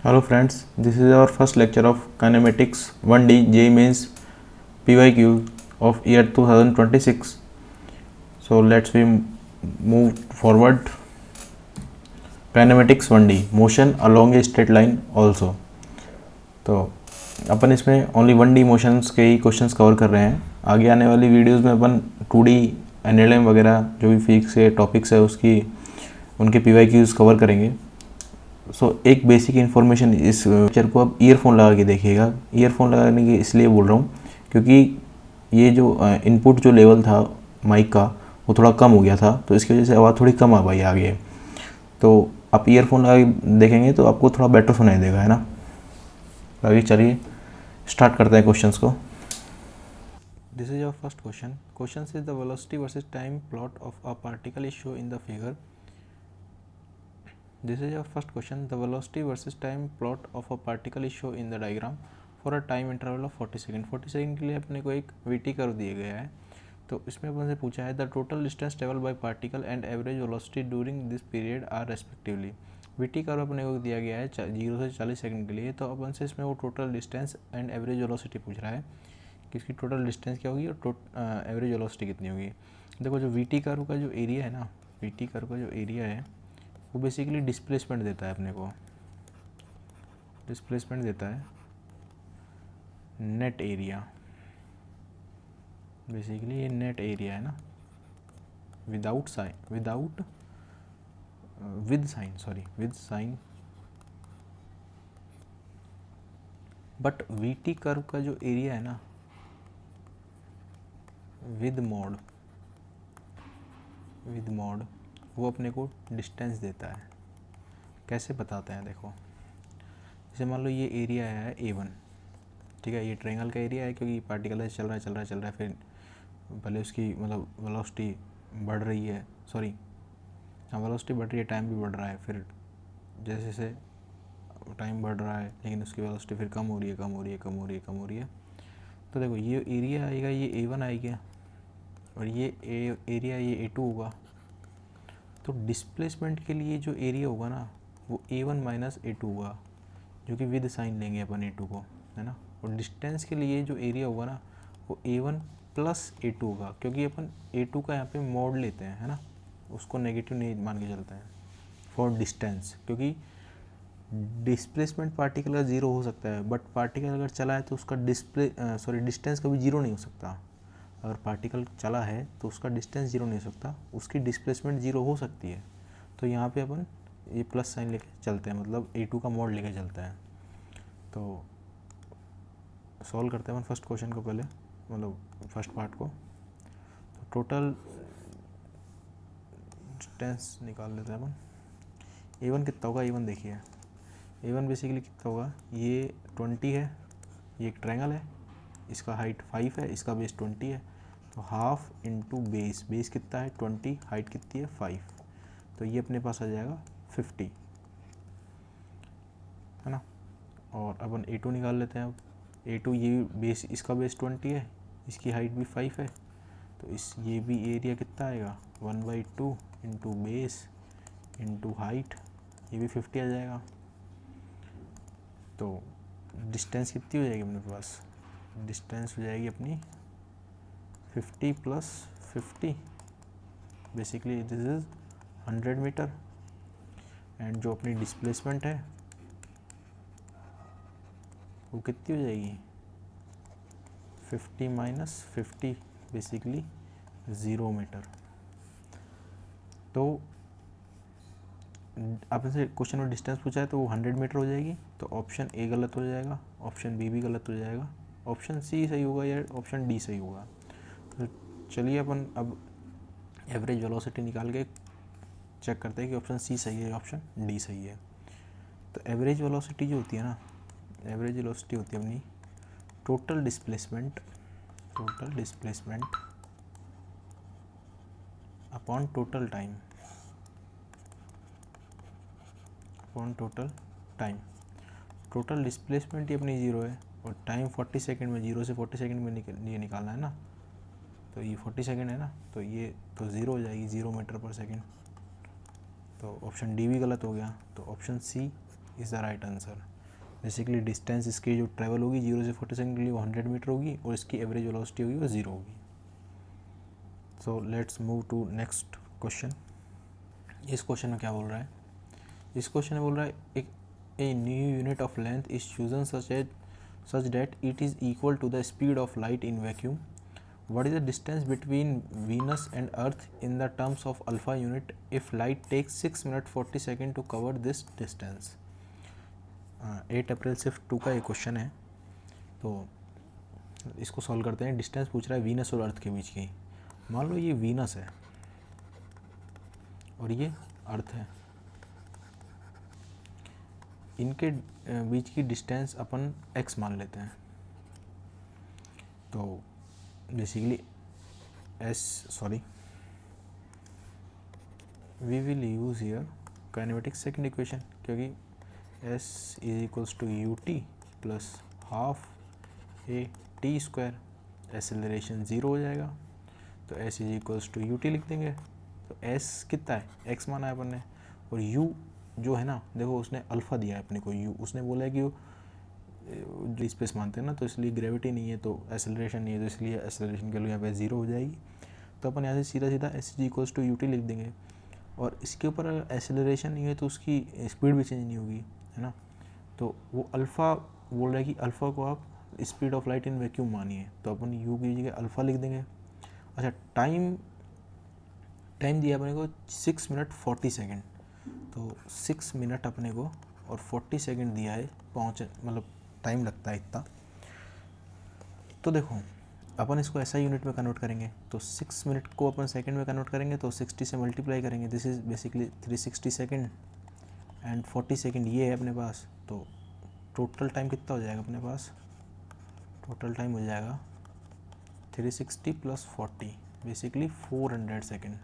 Hello friends, this is our first lecture of kinematics 1D JEE Mains PYQ of year 2026. So let's we move forward. Kinematics 1D motion along a straight line also. तो अपन इसमें only 1D motions के ही questions cover कर रहे हैं। आगे आने वाली videos में अपन 2D एनएलएम वगैरह जो भी फिजिक्स के टॉपिक्स है उनके PYQs कवर करेंगे। एक बेसिक इन्फॉर्मेशन इस पिक्चर को आप ईयरफोन लगा के देखिएगा। ईयरफोन लगाने के इसलिए बोल रहा हूँ क्योंकि ये जो इनपुट जो लेवल था माइक का वो थोड़ा कम हो गया था, तो इसकी वजह से आवाज़ थोड़ी कम आ पाई आगे। तो आप ईयरफोन लगा के देखेंगे तो आपको थोड़ा बेटर सुनाई देगा, है ना। आगे चलिए स्टार्ट करते हैं क्वेश्चंस को। This is your first question is the velocity versus time plot of a particle is show in the figure. This is your first question. The velocity versus time plot of a particle is shown in the diagram for a time interval of 40 second. 40 second के लिए अपने को एक VT curve दिया गया है। तो इसमें अपन से पूछा है the total distance travel by particle and average velocity during this period are respectively. VT curve अपने को दिया गया है 0 से 40 सेकेंड के लिए। तो अपन से इसमें वो total distance and average velocity पूछ रहा है कि इसकी टोटल डिस्टेंस क्या होगी और एवरेज वेलोसिटी कितनी होगी। देखो जो VT कर्व का जो एरिया है ना, VT कर्व का जो एरिया है वो बेसिकली डिस्प्लेसमेंट देता है अपने को, डिस्प्लेसमेंट देता है नेट एरिया। बेसिकली ये नेट एरिया है ना, with sign. But VT curve का जो एरिया है ना विद मॉड वो अपने को डिस्टेंस देता है। कैसे बताते हैं, देखो जैसे मान लो ये एरिया है A1, ठीक है, ये ट्रायंगल का एरिया है क्योंकि पार्टिकल है चल रहा है, फिर भले उसकी मतलब वेलोसिटी बढ़ रही है, वेलोसिटी बढ़ रही है, टाइम भी बढ़ रहा है, फिर जैसे जैसे टाइम बढ़ रहा है लेकिन उसकी वेलोसिटी फिर कम हो रही है। तो देखो ये एरिया आएगा, ये A1 आएगा और ये एरिया ये A2 होगा। तो डिस्प्लेसमेंट के लिए जो एरिया होगा ना वो A1 माइनस A2 होगा, जो कि विद साइन लेंगे अपन A2 को, है ना। और डिस्टेंस के लिए जो एरिया होगा ना वो A1 प्लस A2 होगा, क्योंकि अपन A2 का यहाँ पे मोड लेते हैं, है ना, उसको नेगेटिव नहीं मान के चलते हैं फॉर डिस्टेंस, क्योंकि डिस्प्लेसमेंट पार्टिकल का जीरो हो सकता है बट पार्टिकल अगर चला है तो उसका डिस्टेंस कभी जीरो नहीं हो सकता। अगर पार्टिकल चला है तो उसका डिस्टेंस जीरो नहीं हो सकता, उसकी डिस्प्लेसमेंट जीरो हो सकती है। तो यहाँ पे अपन ये प्लस साइन लेके चलते हैं, मतलब A2 का मोड लेके चलते हैं। तो सॉल्व करते हैं अपन फर्स्ट क्वेश्चन को पहले, मतलब फर्स्ट पार्ट को। तो टोटल डिस्टेंस निकाल लेते हैं अपन। A1 कितना होगा, A1 देखिए, A1 बेसिकली कितना होगा, ये 20 है, ये एक ट्रायंगल है, इसका हाइट 5 है, इसका बेस 20 है। तो हाफ इंटू बेस कितना है 20, हाइट कितनी है 5, तो ये अपने पास आ जाएगा 50, है ना। और अपन A2 निकाल लेते हैं। अब A2 ये बेस, इसका बेस 20 है, इसकी हाइट भी 5 है, तो ये भी एरिया कितना आएगा 1/2 इंटू बेस इंटू हाइट, ये भी 50 आ जाएगा। तो डिस्टेंस कितनी हो जाएगी अपने पास, डिस्टेंस हो जाएगी अपनी 50 plus 50, basically this is 100 metre. And जो अपनी डिस्प्लेसमेंट है वो कितनी हो जाएगी 50 माइनस 50, बेसिकली 0 मीटर। तो आपसे क्वेश्चन में डिस्टेंस पूछा है तो वो 100 मीटर हो जाएगी। तो ऑप्शन ए गलत हो जाएगा, ऑप्शन बी भी गलत हो जाएगा, ऑप्शन सी सही होगा या ऑप्शन डी सही होगा। तो चलिए अपन अब एवरेज वेलोसिटी निकाल के चेक करते हैं कि ऑप्शन सी सही है या ऑप्शन डी सही है। तो एवरेज वेलोसिटी जो होती है ना, एवरेज वेलोसिटी होती है अपनी total displacement upon total time. Total displacement ही अपनी 0 है और टाइम 40 सेकेंड में, 0 से 40 सेकेंड में ये निकालना है ना। तो ये 40 सेकेंड है ना, तो ये तो 0 हो जाएगी, 0 मीटर पर सेकेंड। तो ऑप्शन डी भी गलत हो गया, तो option C is the right answer. Basically distance इसकी जो ट्रैवल होगी 0 से 40 सेकंड के लिए वो 100 मीटर होगी और इसकी एवरेज वेलोसिटी होगी वो 0 होगी। So let's move to next question. इस क्वेश्चन में क्या बोल रहा है, इस क्वेश्चन में बोल रहा है एक a new unit of length is chosen such that it is equal to the speed of light in vacuum. What is the distance between Venus and Earth in the terms of alpha unit if light takes 6 minutes 40 seconds to cover this distance? 8 अप्रैल सिर्फ 2 का एक question है, तो इसको solve करते हैं। Distance पूछ रहा है वीनस और अर्थ के बीच की। मान लो ये वीनस है और ये अर्थ है, इनके बीच की डिस्टेंस अपन x मान लेते हैं। तो basically we will use here kinematic second equation, क्योंकि s is equals to ut plus half a t square, acceleration 0 हो जाएगा तो s is equals to ut लिख देंगे। तो s कितना है, x माना है अपन ने, और u जो है ना, देखो उसने अल्फ़ा दिया है अपने को, u उसने बोला है कि स्पेस मानते हैं ना, तो इसलिए ग्रेविटी नहीं है तो एक्सेलरेशन नहीं है, तो इसलिए एक्सेलरेशन के लिए यहाँ पे 0 हो जाएगी। तो अपन यहाँ से सीधा सीधा S G equals to UT लिख देंगे, और इसके ऊपर एक्सेलरेशन नहीं है तो उसकी स्पीड भी चेंज नहीं होगी, है ना। तो वो अल्फ़ा बोल रहा है कि अल्फ़ा को आप speed of light in vacuum मानिए, तो अपन यू की जगह अल्फ़ा लिख देंगे। अच्छा, टाइम दिया अपने को 6 मिनट 40 सेकेंड, तो 6 मिनट अपने को और 40 सेकेंड दिया है पहुँचे, मतलब टाइम लगता है इतना। तो देखो अपन इसको ऐसा यूनिट में कन्वर्ट करेंगे, तो 6 मिनट को अपन सेकंड में कन्वर्ट करेंगे तो 60 से मल्टीप्लाई करेंगे, this is basically 360 second and 40 second ये है अपने पास। तो टोटल टाइम कितना हो जाएगा अपने पास, टोटल टाइम हो जाएगा 360 प्लस 40, बेसिकली 400 सेकेंड,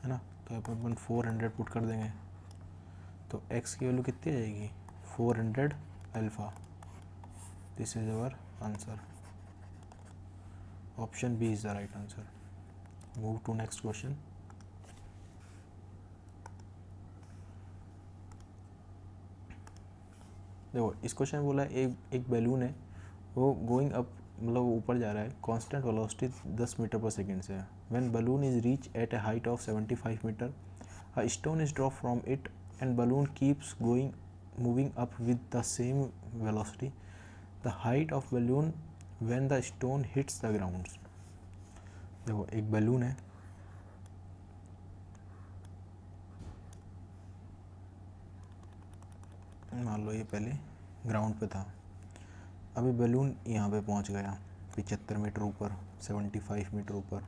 है ना। तो अपन 400 पुट कर देंगे, तो x की वैल्यू कितनी आ जाएगी, 400 alpha. This is our answer, option B is the right answer. Move to next question. देखो इस क्वेश्चन में बोला है एक बैलून है, वो गोइंग अप, मतलब ऊपर जा रहा है, कांस्टेंट वेलोसिटी 10 मीटर पर सेकेंड से। When balloon is reach at a height of 75 metre, uh stone is drop from it and balloon keeps going moving up with the same velocity. The height of balloon when the stone hits the ground. देखो एक balloon है, मान लो ये पहले ground पे था, अभी balloon यहाँ पे पहुँच गया 75 मीटर ऊपर, 75 मीटर ऊपर।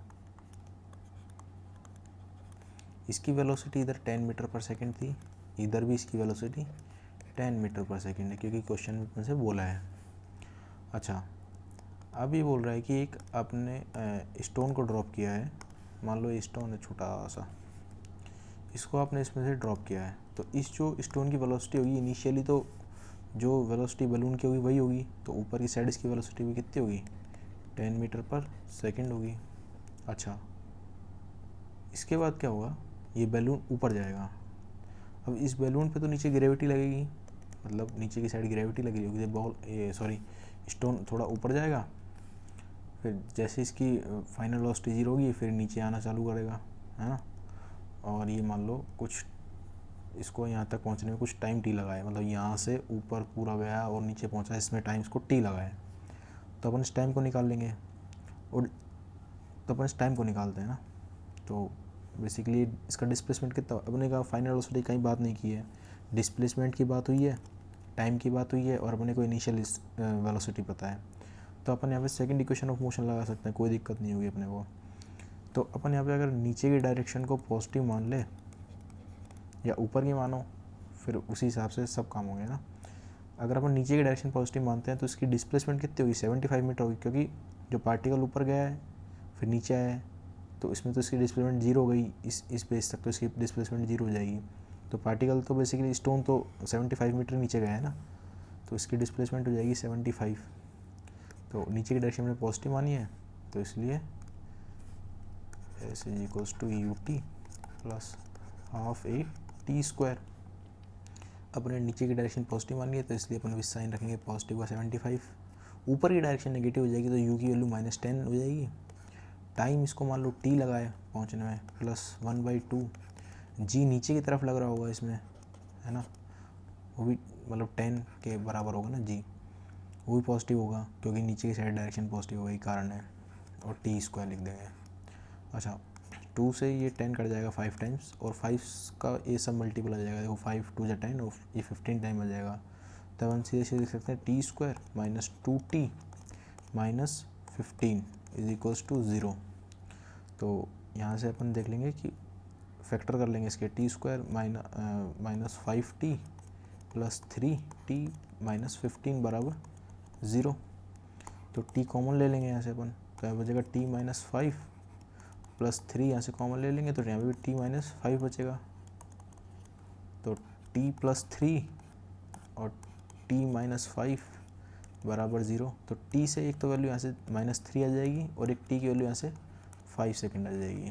इसकी वेलोसिटी इधर 10 मीटर पर सेकंड थी, इधर भी इसकी वेलोसिटी 10 मीटर पर सेकंड है, क्योंकि क्वेश्चन में से बोला है। अच्छा, अब ये बोल रहा है कि एक आपने स्टोन को ड्रॉप किया है, मान लो ये स्टोन है छोटा सा, इसको आपने इसमें से ड्रॉप किया है, तो इस जो स्टोन की वेलोसिटी होगी इनिशियली, तो जो वेलोसिटी बलून की होगी वही होगी, तो ऊपर की साइड इसकी वेलोसिटी भी कितनी होगी, 10 मीटर पर सेकंड होगी। अच्छा, इसके बाद क्या होगा, ये बैलून ऊपर जाएगा। अब इस बैलून पे तो नीचे ग्रेविटी लगेगी, मतलब नीचे की साइड ग्रेविटी लगी होगी, स्टोन थोड़ा ऊपर जाएगा, फिर जैसे इसकी फाइनल वेलोसिटी 0 होगी फिर नीचे आना चालू करेगा, है ना। और ये मान लो कुछ इसको यहाँ तक पहुँचने में कुछ टाइम टी लगा है, मतलब यहाँ से ऊपर पूरा गया और नीचे पहुँचा, इसमें टाइम इसको टी लगा है, तो अपन इस टाइम को निकाल लेंगे। और तो अपन इस टाइम को निकालते हैं ना, तो बेसिकली इसका डिस्प्लेसमेंट कितना, अपने का फाइनल वेलोसिटी कहीं बात नहीं की है, डिस्प्लेसमेंट की बात हुई है, टाइम की बात हुई है, और अपने को इनिशियल वेलोसिटी पता है, तो अपन यहाँ पे सेकंड इक्वेशन ऑफ मोशन लगा सकते हैं, कोई दिक्कत नहीं होगी अपने को। तो अपन यहाँ पे अगर नीचे की डायरेक्शन को पॉजिटिव मान ले या ऊपर की मानो, फिर उसी हिसाब से सब काम होंगे ना। अगर अपन नीचे की डायरेक्शन पॉजिटिव मानते हैं तो इसकी डिस्प्लेसमेंट कितनी होगी, 75 मीटर होगी, क्योंकि जो पार्टिकल ऊपर गया है फिर नीचे आया है, तो इसमें तो इसकी डिस्प्लेसमेंट 0 हो गई, इस बेस तक तो इसकी डिस्प्लेसमेंट 0 हो जाएगी। तो पार्टिकल तो बेसिकली स्टोन तो 75 मीटर नीचे गया है ना, तो इसकी डिस्प्लेसमेंट हो जाएगी 75। तो नीचे की डायरेक्शन में पॉजिटिव मानी है, तो इसलिए S is equals to U T plus half A T square. अपने नीचे की डायरेक्शन पॉजिटिव मान लिया, तो इसलिए अपन विथ साइन रखेंगे पॉजिटिव का 75। ऊपर की डायरेक्शन नेगेटिव हो जाएगी तो यू की वैल्यू -10 हो जाएगी। टाइम इसको मान लो टी लगाए पहुंचने में, +1/2। जी नीचे की तरफ लग रहा होगा इसमें, है ना, वो भी मतलब 10 के बराबर होगा ना जी, वो भी पॉजिटिव होगा क्योंकि नीचे की साइड डायरेक्शन पॉजिटिव होगा, कारण है। और टी स्क्वायर लिख देंगे। अच्छा 2 से ये 10 कट जाएगा 5 टाइम्स, और 5 का ये सब मल्टीपल आ जाएगा, देखो 5 2 × 10 और ये 15 टाइम आ जाएगा। तब हम सीधे सीधे लिख सकते हैं टी स्क्वायर -2t -15 = 0। तो यहाँ से अपन देख लेंगे कि फैक्टर कर लेंगे इसके, टी स्क्वायर -5t + 3t -15 बराबर 0। तो t कॉमन ले लेंगे यहाँ से अपन, तो यहाँ बचेगा t -5 + 3, यहाँ से कॉमन ले लेंगे तो यहाँ पे भी t -5 बचेगा। तो t + 3 और t -5 बराबर 0। तो t से एक तो वैल्यू यहाँ से -3 आ जाएगी और एक t की वैल्यू यहाँ से 5 सेकेंड आ जाएगी।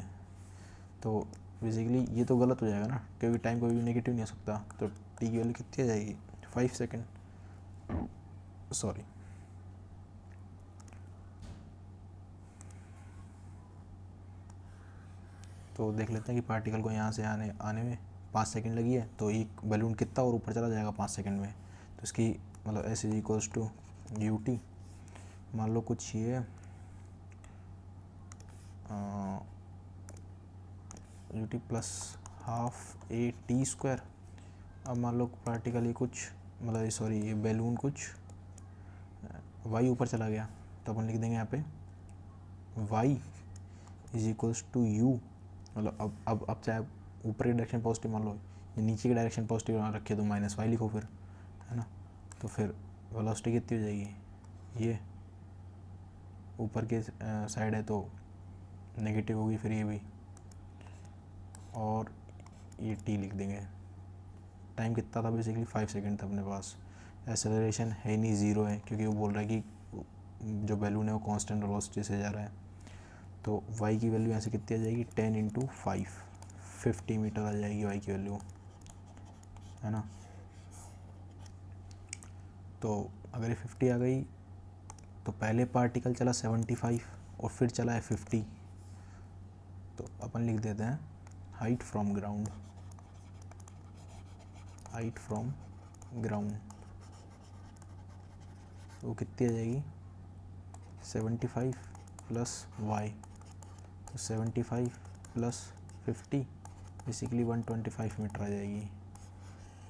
तो बेसिकली ये तो गलत हो जाएगा ना, क्योंकि टाइम कोई भी नेगेटिव नहीं हो सकता। तो t की वैल्यू कितनी आ जाएगी, 5 सेकेंड, सॉरी। तो देख लेते हैं कि पार्टिकल को यहाँ से आने में 5 सेकेंड लगी है, तो एक बैलून कितना और ऊपर चला जाएगा 5 सेकेंड में। तो इसकी मतलब S = UT, मान लो कुछ ये UT +12 AT²। अब मान लो पार्टिकल ये कुछ मतलब सॉरी ये बैलून कुछ y ऊपर चला गया, तो अपन लिख देंगे यहाँ पे y = u। मतलब अब चाहे ऊपर की डायरेक्शन पॉजिटिव मान लो, ये नीचे की डायरेक्शन पॉजिटिव ना रखे तो -y लिखो फिर, है ना। तो फिर वेलोसिटी कितनी हो जाएगी, ये ऊपर के साइड है तो नेगेटिव होगी फिर ये भी, और ये t लिख देंगे। टाइम कितना था, बेसिकली 5 सेकेंड था अपने पास। एक्सेलरेशन है नहीं, 0 है, क्योंकि वो बोल रहा है कि जो बैलून है वो कांस्टेंट वेलोसिटी से जा रहा है। तो y की वैल्यू यहाँ से कितनी आ जाएगी, 10 × 5 50 मीटर आ जाएगी y की वैल्यू, है ना। तो अगर ये 50 आ गई तो पहले पार्टिकल चला 75 और फिर चला है 50। तो अपन लिख देते हैं height from ground, height from ground तो कितनी आ जाएगी, 75 + y, तो 75 + 50 बेसिकली 125 मीटर आ जाएगी।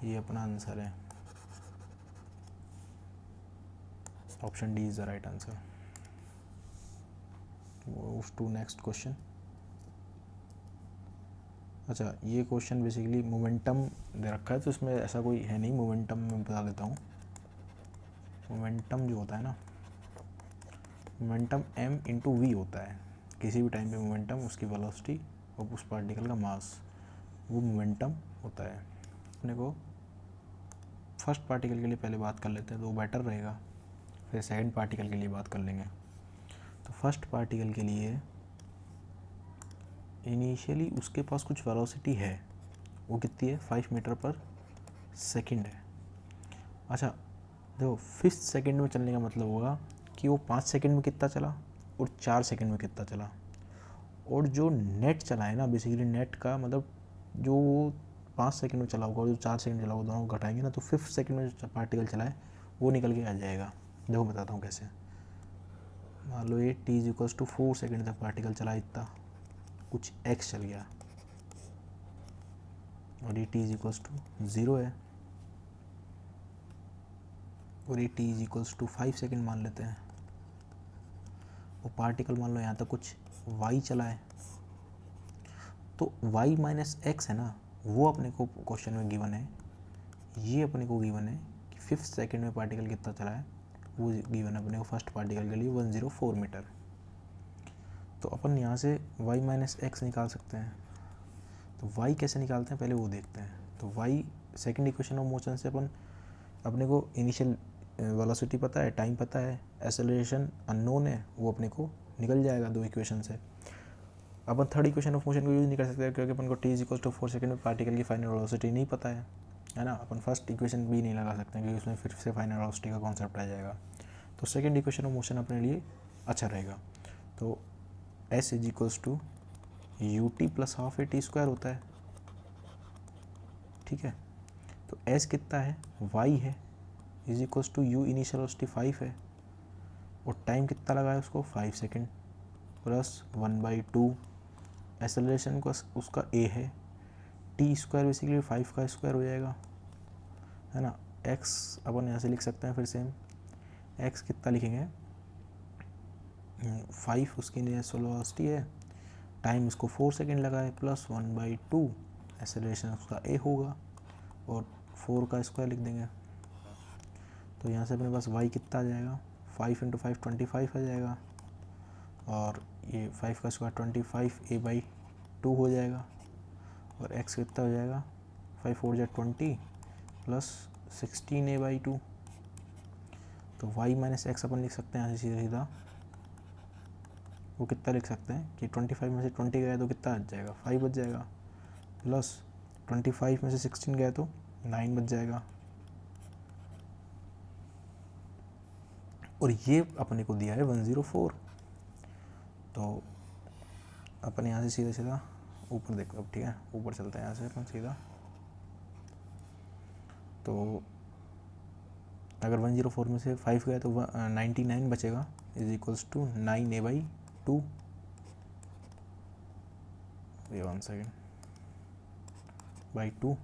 ये अपना आंसर है, option D is the right answer. Move to next question. अच्छा ये क्वेश्चन बेसिकली मोमेंटम दे रखा है, तो इसमें ऐसा कोई है नहीं, मोमेंटम में बता देता हूँ। मोमेंटम जो होता है ना, मोमेंटम m × v होता है। किसी भी टाइम पे मोमेंटम, उसकी वेलोसिटी और उस पार्टिकल का मास, वो मोमेंटम होता है। अपने को फर्स्ट पार्टिकल के लिए पहले बात कर लेते हैं तो वो बेटर रहेगा, फिर सेकंड पार्टिकल के लिए बात कर लेंगे। तो फर्स्ट पार्टिकल के लिए इनिशियली उसके पास कुछ वेलोसिटी है, वो कितनी है, 5 मीटर पर सेकंड है। अच्छा देखो 5 सेकंड में चलने का मतलब होगा कि वो 5 सेकंड में कितना चला और 4 सेकंड में कितना चला। और जो नेट चला है ना, बेसिकली नेट का मतलब जो 5 सेकंड में चला होगा और जो 4 सेकंड चला होगा, दोनों घटाएंगे ना, तो 5th सेकंड में जो पार्टिकल चला है वो निकल के आ जाएगा। देखो बताता हूँ कैसे। मान लो ये t = 4 सेकंड तक पार्टिकल चला, इतना कुछ x चल गया, और ये t = 0 है, और ये t = 5 सेकंड मान लेते हैं। वो पार्टिकल मान लो यहाँ तक कुछ y चला है, तो y - x है ना, वो अपने को क्वेश्चन में गिवन है। ये अपने को गिवन है कि 5th सेकंड में पार्टिकल कितना चला है, वो गिवन है अपने को फर्स्ट पार्टिकल के लिए 104 मीटर। तो अपन यहाँ से y - x निकाल सकते हैं। तो y कैसे निकालते हैं पहले वो देखते हैं। तो y second equation of motion से अपन अपने को इनिशियल वेलोसिटी पता है, टाइम पता है, एक्सेलरेशन अननोन है, वो अपने को निकल जाएगा 2 इक्वेशन से। अपन थर्ड इक्वेशन ऑफ मोशन को यूज़ नहीं कर सकते क्योंकि अपन को t = 4 सेकंड में पार्टिकल की फाइनल वेलोसिटी नहीं पता है। है ना। अपन फर्स्ट इक्वेशन भी नहीं लगा सकते क्योंकि उसमें फिर से फाइनल वेलोसिटी का कॉन्सेप्ट आ जाएगा। तो सेकेंड इक्वेशन ऑफ मोशन अपने लिए अच्छा रहेगा। तो s is equals to U T plus half A T square होता है, ठीक है। तो s कितना है, y है, is equals to U initial velocity 5 है, और टाइम कितना लगा है उसको 5 सेकेंड, प्लस 1/2 एक्सेलरेशन का उसका a है, टी स्क्वायर बेसिकली 5 का स्क्वायर हो जाएगा, है ना। x अपन यहाँ से लिख सकते हैं फिर सेम, x कितना लिखेंगे 5 उसकी इनिशियल वेलोसिटी है, टाइम उसको 4 सेकेंड लगा है, प्लस 1/2 एक्सेलरेशन उसका a होगा, और 4 का स्क्वायर लिख देंगे। तो यहाँ से अपने पास y कितना आ जाएगा, 5 × 5 25 आ जाएगा, और ये 5 का स्क्वायर 25 a/2 हो जाएगा, और x कितना हो जाएगा 5 4 जा 20 प्लस 16 a/2। तो y माइनस एक्स अपन लिख सकते हैं यहाँ से सीधा सीधा, वो कितना लिख सकते हैं कि 25 में से 20 गया तो कितना बच जाएगा 5 बच जाएगा, प्लस 25 में से 16 गया तो 9 बच जाएगा, और ये अपने को दिया है 104। तो अपन यहाँ से सीधा सीधा ऊपर देखो अब, ठीक है, ऊपर चलते हैं यहाँ से अपन सीधा। तो अगर 104 में से 5 गया तो 99 बचेगा, इज इक्वल्स टू 9a/2। ये 1 सेकेंड बाई 2,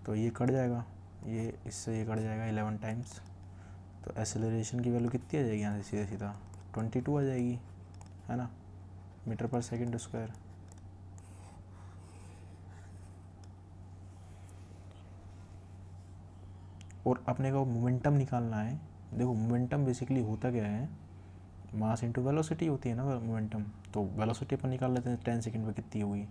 तो ये कट जाएगा, ये इससे ये कट जाएगा 11 टाइम्स। तो एक्सेलरेशन की वैल्यू कितनी आ जाएगी यहाँ से सीधा सीधा 22 आ जाएगी, है ना, मीटर पर सेकेंड स्क्वायर। और अपने को मोमेंटम निकालना है। देखो मोमेंटम बेसिकली होता क्या है, मास इंटू वेलोसिटी होती है ना मोमेंटम। तो वेलोसिटी अपन निकाल लेते हैं 10 सेकंड में कितनी हुई,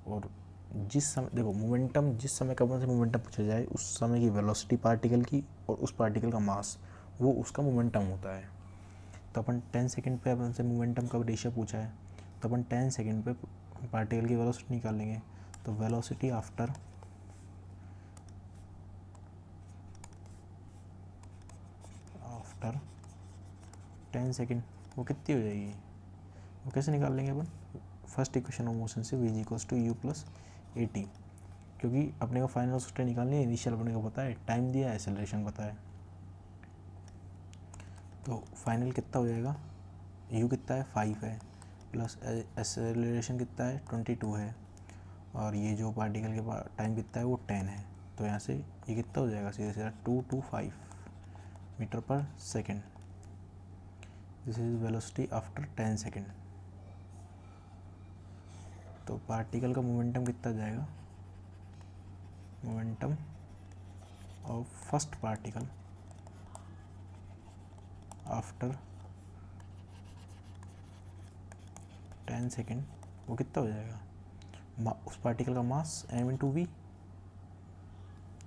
और जिस समय देखो मोमेंटम जिस समय का अपन से मोमेंटम पूछा जाए उस समय की वेलोसिटी पार्टिकल की और उस पार्टिकल का मास, वो उसका मोमेंटम होता है। तो अपन 10 सेकंड पे अपन से मोमेंटम का रेशियो पूछा है, तो अपन 10 सेकंड पे पार्टिकल की वेलोसिटी निकाल लेंगे। तो वेलोसिटी आफ्टर आफ्टर 10 सेकंड वो कितनी हो जाएगी, वो कैसे निकाल लेंगे अपन, फर्स्ट इक्वेशन ऑफ मोशन से v equals to U plus A T, क्योंकि अपने को फाइनल वेलोसिटी निकालनी है, इनिशियल अपने को पता है, टाइम दिया है, एक्सेलरेशन पता है। तो फाइनल कितना हो जाएगा, u कितना है 5 है, प्लस एक्सेलरेशन कितना है 22 है, और ये जो पार्टिकल के टाइम कितना है वो 10 है। तो यहाँ से ये कितना हो जाएगा सीधे सीधा 225 मीटर पर second. This is velocity after 10 second. तो पार्टिकल का मोमेंटम कितना जाएगा, momentum of first particle after 10 second, वो कितना हो जाएगा, उस पार्टिकल का मास m × v,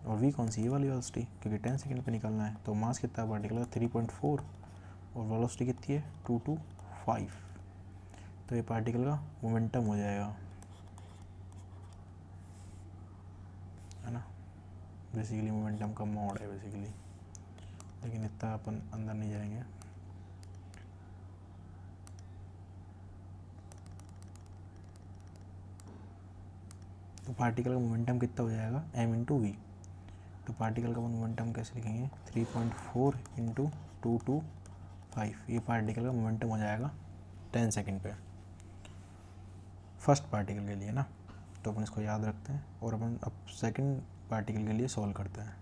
और v कौन सी, ये वाली वेलोसिटी, क्योंकि 10 सेकेंड पे निकालना है। तो मास कितना है पार्टिकल का 3.4, और वेलोसिटी कितनी है 225। तो ये पार्टिकल का मोमेंटम हो जाएगा, है ना। बेसिकली मोमेंटम का मोड है बेसिकली, लेकिन इतना अपन अंदर नहीं जाएंगे। तो पार्टिकल का मोमेंटम कितना हो जाएगा m × v। तो पार्टिकल का मोमेंटम कैसे लिखेंगे 3.4 × 225, ये पार्टिकल का मोमेंटम हो जाएगा 10 सेकेंड पे फर्स्ट पार्टिकल के लिए ना। तो अपन इसको याद रखते हैं, और अपन अब सेकंड पार्टिकल के लिए सॉल्व करते हैं।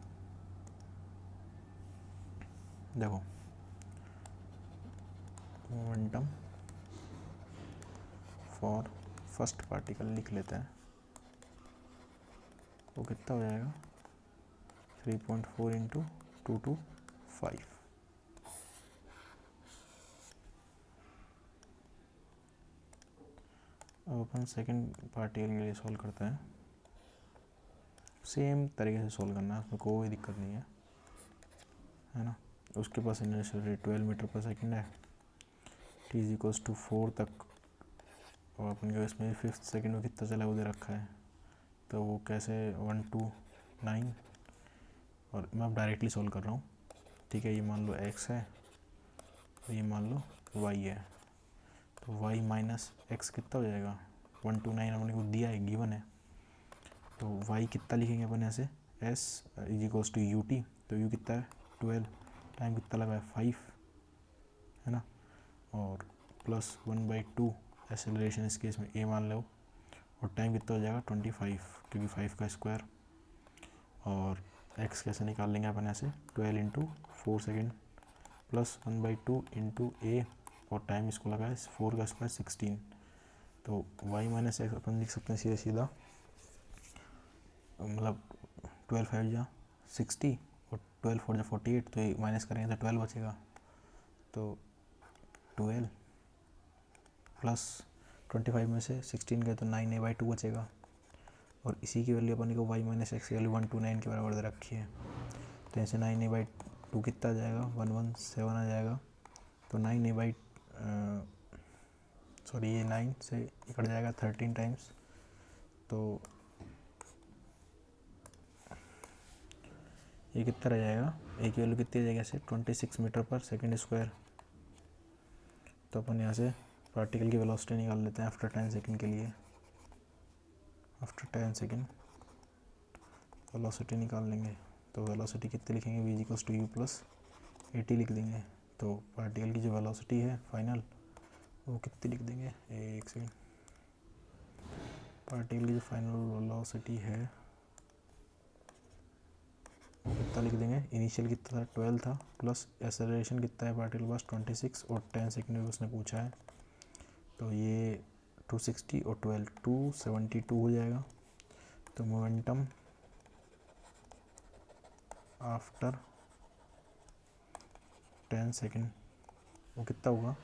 देखो मोमेंटम फॉर फर्स्ट पार्टिकल लिख लेते हैं, वो कितना हो जाएगा 3.4 × 225। अब अपन सेकंड पार्टिकल के लिए सॉल्व करते हैं। सेम तरीके से सॉल्व करना है, उसमें कोई दिक्कत नहीं है ना। उसके पास इनिशियल 12 मीटर पर सेकंड है, t इज इक्वल्स टू 4 तक, और अपन के इसमें 5th सेकंड में कितना चला वो दे रखा है। तो वो कैसे 129 और मैं अब डायरेक्टली सॉल्व कर रहा हूँ, ठीक है। ये मान लो x है और ये मान लो y है, तो y माइनस एक्स कितना हो जाएगा, 129 अपने को दिया है, गिवन है। तो y कितना लिखेंगे अपन ऐसे, s is equals to U T, तो u कितना है 12, टाइम कितना लगा है 5, है ना, और प्लस 1/2 एक्सेलरेशन इस केस में a मान लो, और टाइम कितना हो जाएगा 25, क्योंकि 5 का स्क्वायर, और x कैसे निकाल लेंगे अपन ऐसे, 12 into 4 second plus 1/2 into a, और टाइम इसको लगा है 4 का स्क्वायर 16, तो y माइनस एक्स अपन लिख सकते हैं सीधा सीधा, मतलब 12 5 जा 60 और 12 4 जा 48, तो ये माइनस करेंगे तो 12 बचेगा, तो 12 प्लस 25 में से 16 गए तो 9a/2 बचेगा, और इसी की वैल्यू अपन को y माइनस एक्स की वैल्यू 129 के बराबर दे रखी है, तो ऐसे 9a/2 कितना आ जाएगा 117 आ जाएगा, तो 9a सॉरी ये 9 से कट जाएगा 13 टाइम्स, तो ये कितना रह जाएगा, ए की वैल्यू कितनी आ जाएगी ऐसे 26 मीटर पर सेकेंड स्क्वायर। तो अपन यहाँ से पार्टिकल की वेलोसिटी निकाल लेते हैं आफ्टर 10 सेकेंड के लिए, आफ्टर 10 सेकेंड वेलोसिटी निकाल लेंगे, तो वेलोसिटी कितनी लिखेंगे, v equals to U plus 80 लिख देंगे, तो पार्टिकल की जो वेलोसिटी है फाइनल वो कितनी लिख देंगे, एक सेकेंड, पार्टिकल की जो फाइनल वेलोसिटी है वो कितना लिख देंगे, इनिशियल कितना था 12 था, प्लस एक्सेलरेशन कितना है पार्टिकल के पास 26, और 10 सेकेंड में उसने पूछा है, तो ये 260 और 12 272 हो जाएगा। तो मोमेंटम आफ्टर 10 सेकेंड वो कितना होगा,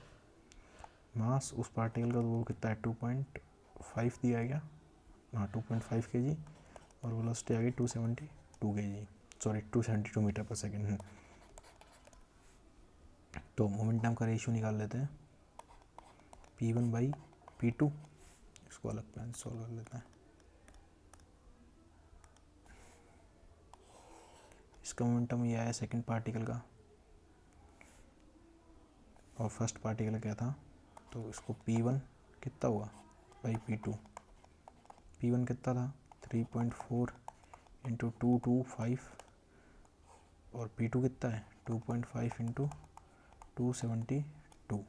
मास उस पार्टिकल का वो कितना है 2.5 दिया गया, हाँ 2.5 kg, और वेलोसिटी आ गई 272 kg, सॉरी 272 मीटर पर सेकेंड। तो मोमेंटम का रेशियो निकाल लेते हैं, P1/P2, इसको अलग पेन सॉल्व कर लेते हैं। इसका मोमेंटम ये आया सेकंड पार्टिकल का, और फर्स्ट पार्टिकल क्या था, तो इसको P1 कितना हुआ बाई P2, P1 कितना था 3.4 इंटू 225, और P2 कितना है 2.5 इंटू 272,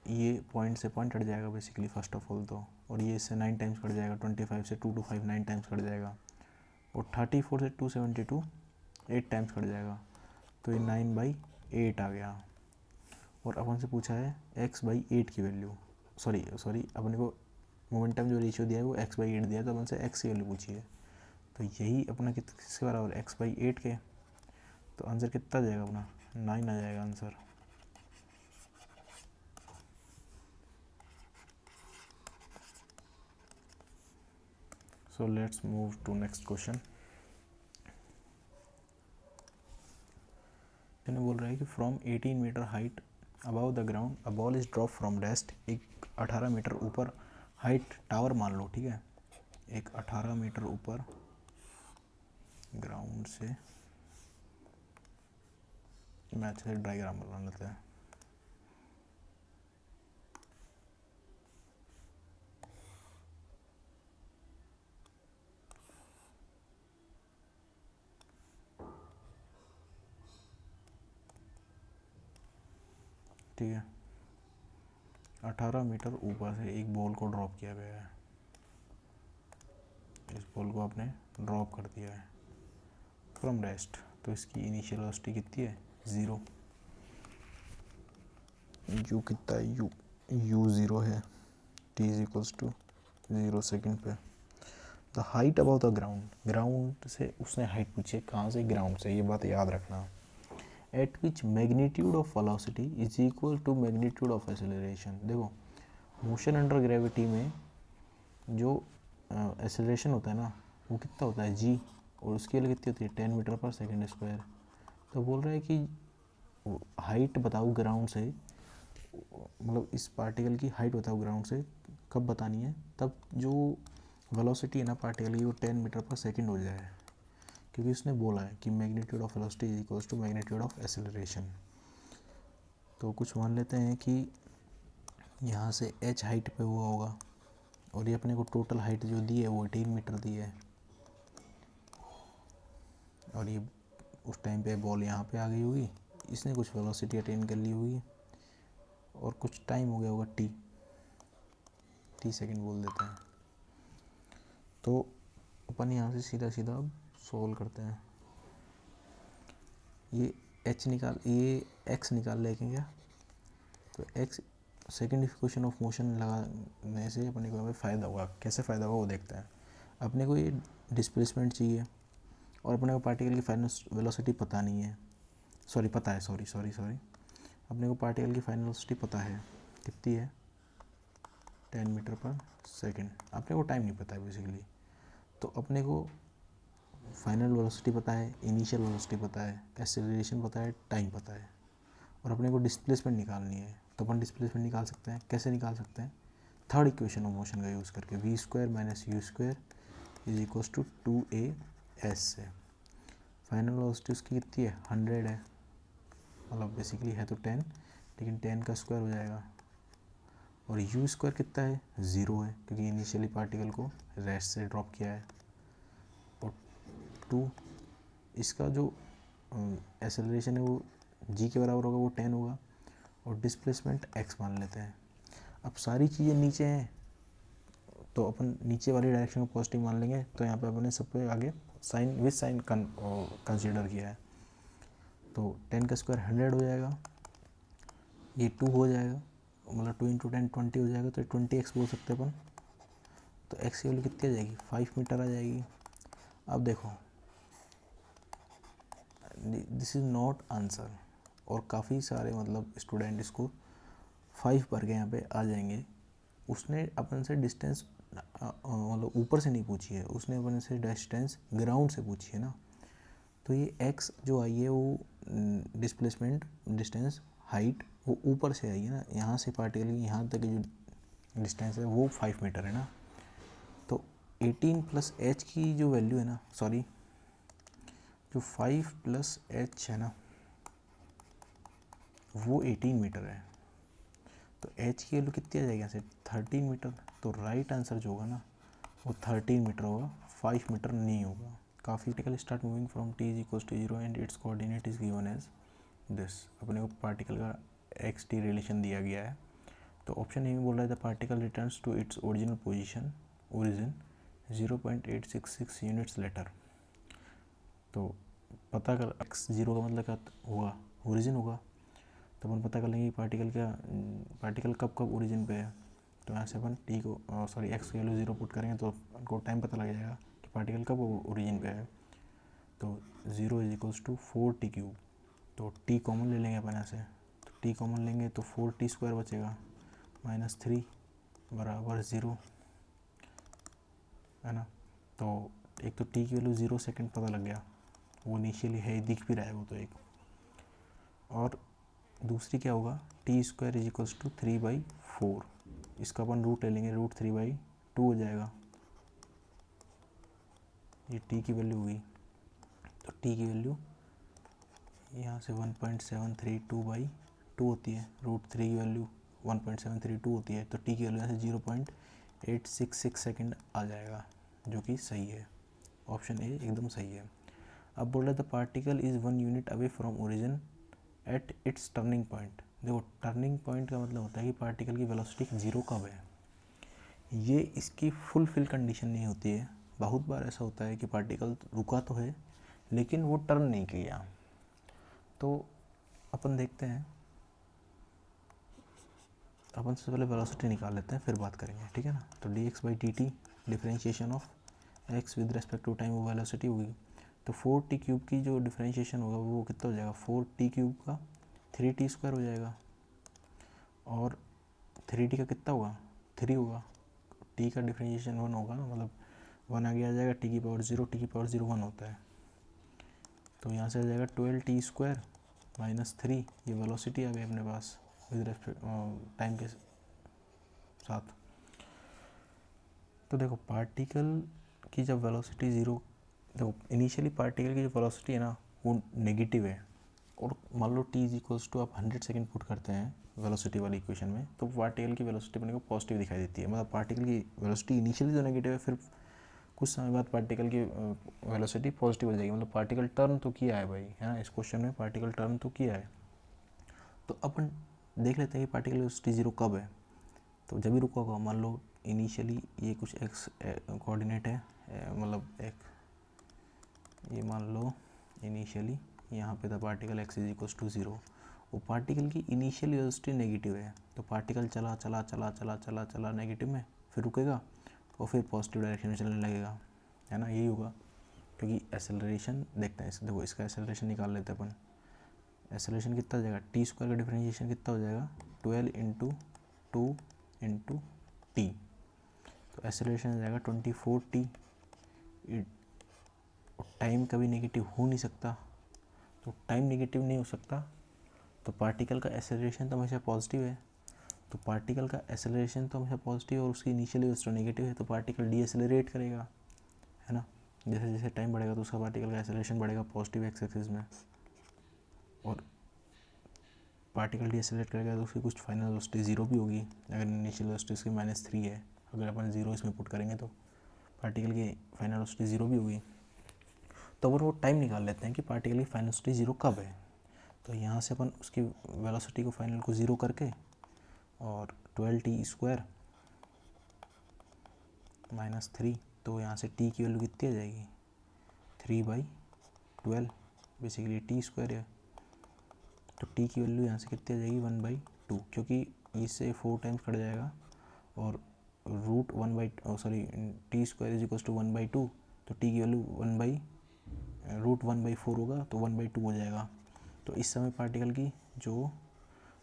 ये पॉइंट से पॉइंट कट जाएगा बेसिकली फर्स्ट ऑफ ऑल तो, और ये इससे 9 टाइम्स कट जाएगा, 25 से 225 9 टाइम्स कट जाएगा, और 34 से 272 8 टाइम्स कट जाएगा, तो ये 9/8 आ गया। और अपन से पूछा है x/8 की वैल्यू, सॉरी अपने को मोमेंटम जो रेशियो दिया है वो x/8 दिया है, तो अपन से x की वैल्यू पूछी है, तो यही अपना किसके बराबर x/8 के, तो आंसर कितना जाएगा अपना 9 आ जाएगा answer. So let's move to next question. इन्हें बोल रहा है कि from 18 meter height above the ground a ball is drop from rest, एक 18 मीटर ऊपर हाइट टावर मान लो, ठीक है, एक 18 मीटर ऊपर ग्राउंड से, मैं अच्छे से डायग्राम बना लेते हैं, ठीक है, 18 मीटर ऊपर से एक बॉल को ड्रॉप किया गया है, इस बॉल को आपने ड्रॉप कर दिया है फ्रॉम रेस्ट, तो इसकी इनिशियल वेलोसिटी कितनी है 0, यू कितना है यू 0 है, t is equals to 0 second पे। The height about the ground, ground से उसने हाइट पूछी है, कहाँ से, ग्राउंड से, ये बात याद रखना। At which magnitude of velocity is equal to magnitude of acceleration, देखो मोशन अंडर ग्रेविटी में जो एक्सेलरेशन होता है ना वो कितना होता है g, और उसकी वैल्यू कितनी होती है 10 मीटर पर सेकेंड स्क्वायर। तो बोल रहा है कि हाइट बताओ ग्राउंड से, मतलब इस पार्टिकल की हाइट बताओ ग्राउंड से, कब बतानी है, तब जो वेलोसिटी है ना पार्टिकल की वो 10 मीटर पर सेकेंड हो जाए, क्योंकि उसने बोला है कि magnitude of velocity is equals to magnitude of acceleration. तो कुछ मान लेते हैं कि यहाँ से h हाइट पे हुआ होगा और ये अपने को टोटल हाइट जो दी है वो 18 मीटर दी है, और ये उस टाइम पे बॉल यहाँ पे आ गई होगी, इसने कुछ वेलोसिटी अटेन कर ली होगी और कुछ टाइम हो गया होगा t सेकेंड बोल देते हैं। तो अपन यहाँ से सीधा सीधा अब सोल्व करते हैं। ये x निकाल लेंगे क्या, तो x second equation of motion लगाने से अपने को फ़ायदा होगा। कैसे फ़ायदा होगा वो देखते हैं। अपने को ये डिस्प्लेसमेंट चाहिए और अपने को पार्टिकल की फाइनल वेलोसिटी पता नहीं है, पता है, सॉरी अपने को पार्टिकल की फाइनल वेलोसिटी पता है, कितनी है 10 मीटर पर सेकेंड। अपने को टाइम नहीं पता है बेसिकली। तो अपने को फाइनल वेलोसिटी पता है, इनिशियल वेलोसिटी पता है, एक्सेलरेशन पता है, टाइम पता है, और अपने को डिस्प्लेसमेंट निकालनी है। तो अपन डिस्प्लेसमेंट निकाल सकते हैं। कैसे निकाल सकते हैं, थर्ड इक्वेशन ऑफ मोशन का यूज़ करके, v square minus U square is equals to 2as से। फाइनल वेलोसिटी उसकी कितनी है 100 है, मतलब बेसिकली है तो 10, लेकिन 10 का स्क्वायर हो जाएगा, और यू स्क्वायर कितना है 0 है क्योंकि इनिशियली पार्टिकल को रेस्ट से ड्रॉप किया है, और 2 इसका जो एक्सेलरेशन है वो g के बराबर होगा, वो 10 होगा, और डिस्प्लेसमेंट x मान लेते हैं। अब सारी चीज़ें नीचे हैं तो अपन नीचे वाली डायरेक्शन को पॉजिटिव मान लेंगे। तो यहाँ पे अपने सब पे आगे साइन विथ साइन कंसीडर किया है। तो 10 का स्क्वायर 100 हो जाएगा, ये 2 हो जाएगा, मतलब 2 इंटू 10 20 हो जाएगा, तो 20x बोल सकते हैं अपन। तो x की वैल्यू कितनी आ जाएगी 5 मीटर आ जाएगी। अब देखो दिस इज़ नॉट आंसर, और काफ़ी सारे मतलब स्टूडेंट इसको 5 भर के यहाँ पे आ जाएंगे। उसने अपन से डिस्टेंस मतलब ऊपर से नहीं पूछी है, उसने अपन से डिस्टेंस ग्राउंड से पूछी है ना। तो ये x जो आई है वो डिस्प्लेसमेंट डिस्टेंस हाइट वो ऊपर से आई है ना, यहाँ से पार्टिकल की यहाँ तक की जो डिस्टेंस है वो 5 मीटर है ना। तो 18 प्लस h की जो वैल्यू है ना, जो 5 प्लस h है ना वो 18 मीटर है। तो h की वैल्यू कितनी आ जाएगी यहाँ से 13 मीटर। तो राइट आंसर जो होगा ना वो 13 मीटर होगा, 5 मीटर नहीं होगा। काफ़ी particle start moving from t is equals to 0 and its coordinate is given as this. अपने को पार्टिकल का x t रिलेशन दिया गया है। तो ऑप्शन ए में बोल रहा है the particle returns to its original origin 0.866 units later. तो पता कर x 0 का मतलब क्या होगा, ओरिजिन होगा। तो अपन पता कर लेंगे पार्टिकल कब ओरिजिन पे है। तो यहाँ से अपन x की वैल्यू 0 पुट करेंगे तो हमको टाइम पता लग जाएगा कि पार्टिकल कब ओरिजिन पे है। तो 0 is equals to 4t cube. तो t कॉमन ले लेंगे अपन यहाँ से, तो t कॉमन लेंगे तो 4t स्क्वायर बचेगा -3 बराबर 0 है ना। तो एक तो t की वैल्यू 0 सेकेंड पता लग गया, वो इनिशियली है, दिख भी रहा है वो तो एक। और दूसरी क्या होगा T square is equals to 3/4। इसका अपन रूट ले लेंगे, रूट 3/2 हो जाएगा। ये टी की वैल्यू हुई, तो टी की वैल्यू यहाँ से 1.732/2 होती है, रूट 3 की वैल्यू 1.732 होती है। तो टी की वैल्यू यहाँ से 0.866 सेकेंड आ जाएगा, जो कि सही है। ऑप्शन ए एकदम सही है। अब बोल रहा था particle is 1 unit away from origin at its turning point. देखो टर्निंग पॉइंट का मतलब होता है कि पार्टिकल की वेलोसिटी 0 कब है। ये इसकी फुलफिल कंडीशन नहीं होती है। बहुत बार ऐसा होता है कि पार्टिकल रुका तो है लेकिन वो टर्न नहीं किया। तो अपन देखते हैं, अपन सबसे पहले वेलोसिटी निकाल लेते हैं फिर बात करेंगे, ठीक है ना। तो dx/dt differentiation of x with respect to time वो वेलोसिटी होगी। तो 4t क्यूब की जो डिफरेंशिएशन होगा वो कितना हो जाएगा 4t क्यूब का 3t स्क्वायर हो जाएगा, और 3t का कितना होगा 3 होगा। t का डिफरेंशिएशन 1 होगा, मतलब 1 आगे आ जाएगा, t की पावर 0, t की पावर 0 1 होता है। तो यहाँ से आ जाएगा 12t स्क्वायर -3, ये वेलोसिटी आ गई अपने पास विद रेस्पेक्ट टाइम के साथ। तो देखो पार्टिकल की जब वेलोसिटी 0 देखो इनिशियली पार्टिकल की जो वेलोसिटी है ना वो नेगेटिव है, और मान लो t इज इक्वल्स टू आप 100 सेकेंड पुट करते हैं वेलोसिटी वाली इक्वेशन में, तो पार्टिकल की वेलोसिटी अपने को पॉजिटिव दिखाई देती है। मतलब पार्टिकल की वेलोसिटी इनिशियली तो नेगेटिव है, फिर कुछ समय बाद पार्टिकल की वेलोसिटी पॉजिटिव हो जाएगी। मतलब पार्टिकल टर्न तो किया है भाई, है ना, इस क्वेश्चन में पार्टिकल टर्न तो किया है। तो अपन देख लेते हैं कि पार्टिकल वेलोसिटी ज़ीरो कब है। तो जब भी रुका होगा, मान लो इनिशियली ये कुछ एक्स कोऑर्डिनेट है, मतलब एक ये मान लो इनिशियली यहाँ पे था particle X is equals to zero, वो पार्टिकल की इनिशियल वेलोसिटी नेगेटिव है, तो पार्टिकल चला चला चला चला चला चला नेगेटिव में, फिर रुकेगा और फिर पॉजिटिव डायरेक्शन में चलने लगेगा, है ना, यही होगा। क्योंकि एक्सेलरेशन देखते हैं, देखो इसका एक्सेलरेशन निकाल लेते हैं अपन। एक्सेलरेशन कितना हो जाएगा, टी स्क्वायर का डिफरेंशिएशन कितना हो जाएगा, 12 इंटू 2 इंटू टी, तो एक्सेलरेशन हो जाएगा 24t। टाइम कभी नेगेटिव हो नहीं सकता, तो टाइम नेगेटिव नहीं हो सकता, तो पार्टिकल का एक्सेलरेशन तो हमेशा पॉजिटिव है, तो पार्टिकल का एक्सेलरेशन तो हमेशा पॉजिटिव और उसकी इनिशियल वेलोसिटी नेगेटिव है, तो पार्टिकल डी एक्सेलरेट करेगा, है ना। जैसे जैसे टाइम बढ़ेगा तो उसका पार्टिकल का एक्सेलरेशन बढ़ेगा पॉजिटिव एक्स एक्सिस में, और पार्टिकल डी एक्सेलरेट करेगा तो उसकी कुछ फाइनल वेलोसिटी ज़ीरो भी होगी। अगर इनिशियल वेलोसिटी उसकी -3 है, अगर अपन ज़ीरो इसमें पुट करेंगे तो पार्टिकल की फाइनल वेलोसिटी ज़ीरो भी होगी। तो अपन वो टाइम निकाल लेते हैं कि पार्टिकल की फाइनल वेलोसिटी ज़ीरो कब है। तो यहाँ से अपन उसकी वेलोसिटी को फाइनल को ज़ीरो करके और 12t स्क्वायर -3, तो यहाँ से t की वैल्यू कितनी आ जाएगी, 3/12, बेसिकली टी स्क्वायर है, तो t की वैल्यू यहाँ से कितनी आ जाएगी 1/2, क्योंकि इससे 4 टाइम्स कट जाएगा और root T square is equals to 1/2, तो t की वैल्यू रूट 1/4 होगा, तो 1/2 हो जाएगा। तो इस समय पार्टिकल की जो